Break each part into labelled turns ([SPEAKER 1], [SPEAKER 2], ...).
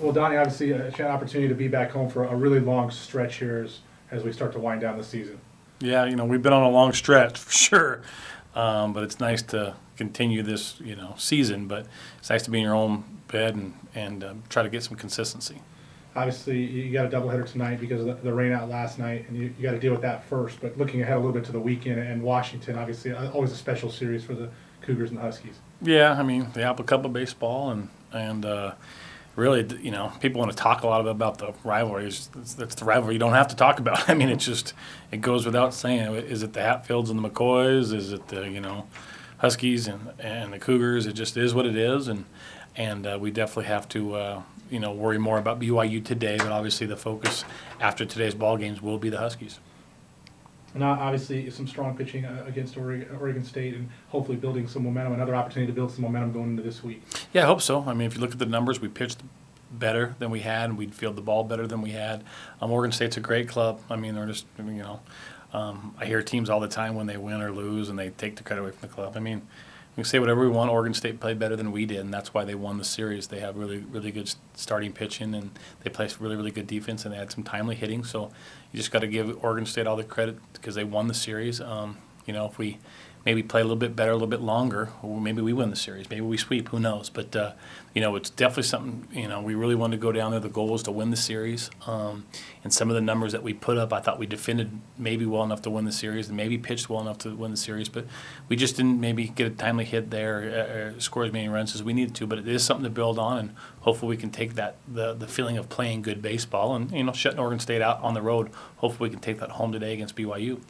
[SPEAKER 1] Well, Donnie, obviously an opportunity to be back home for a really long stretch here as we start to wind down the season.
[SPEAKER 2] Yeah, we've been on a long stretch for sure, but it's nice to continue this, season. But it's nice to be in your own bed and try to get some consistency.
[SPEAKER 1] Obviously, you got a doubleheader tonight because of the rain out last night, and you got to deal with that first. But looking ahead a little bit to the weekend and Washington, obviously, always a special series for the Cougars and the Huskies.
[SPEAKER 2] Yeah, the Apple Cup of baseball, and really, people want to talk a lot about the rivalries. That's the rivalry you don't have to talk about. It goes without saying. Is it the Hatfields and the McCoys? Is it the Huskies and the Cougars? It just is what it is, and we definitely have to worry more about BYU today. But obviously, the focus after today's ball games will be the Huskies.
[SPEAKER 1] And obviously, some strong pitching against Oregon State, and hopefully building some momentum. Another opportunity to build some momentum going into this week.
[SPEAKER 2] Yeah, I hope so. If you look at the numbers, we pitched better than we had, and we fielded the ball better than we had. Oregon State's a great club. They're just, I hear teams all the time when they win or lose, and they take the credit away from the club. We can say whatever we want. Oregon State played better than we did, and that's why they won the series. They have really, really good starting pitching, and they play really, really good defense, and they had some timely hitting. So you just got to give Oregon State all the credit because they won the series. If we maybe play a little bit better, a little bit longer, or maybe we win the series. Maybe we sweep. Who knows? But it's definitely something. We really wanted to go down there. The goal was to win the series. And some of the numbers that we put up, I thought we defended maybe well enough to win the series, and maybe pitched well enough to win the series. But we just didn't maybe get a timely hit there, score as many runs as we needed to. But it is something to build on, and hopefully we can take that the feeling of playing good baseball and shutting Oregon State out on the road. Hopefully we can take that home today against BYU.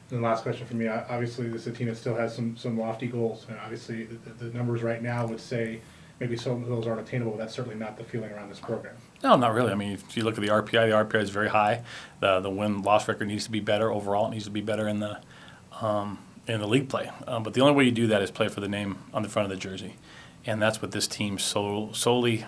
[SPEAKER 1] And the last question for me, obviously this is a team that still has some lofty goals. And obviously the numbers right now would say maybe some of those aren't attainable, but that's certainly not the feeling around this program.
[SPEAKER 2] No, not really. If you look at the RPI is very high. The win-loss record needs to be better overall. It needs to be better in the league play. But the only way you do that is play for the name on the front of the jersey. And that's what this team solely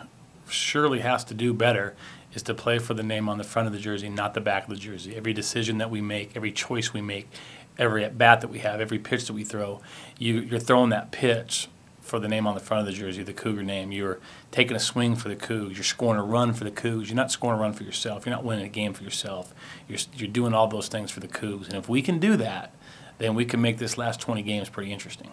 [SPEAKER 2] surely has to do better, is to play for the name on the front of the jersey, not the back of the jersey. Every decision that we make, every choice we make, every at-bat that we have, every pitch that we throw, you're throwing that pitch for the name on the front of the jersey, the Cougar name. You're taking a swing for the Cougs. You're scoring a run for the Cougs. You're not scoring a run for yourself. You're not winning a game for yourself. You're doing all those things for the Cougs. And if we can do that, then we can make this last 20 games pretty interesting.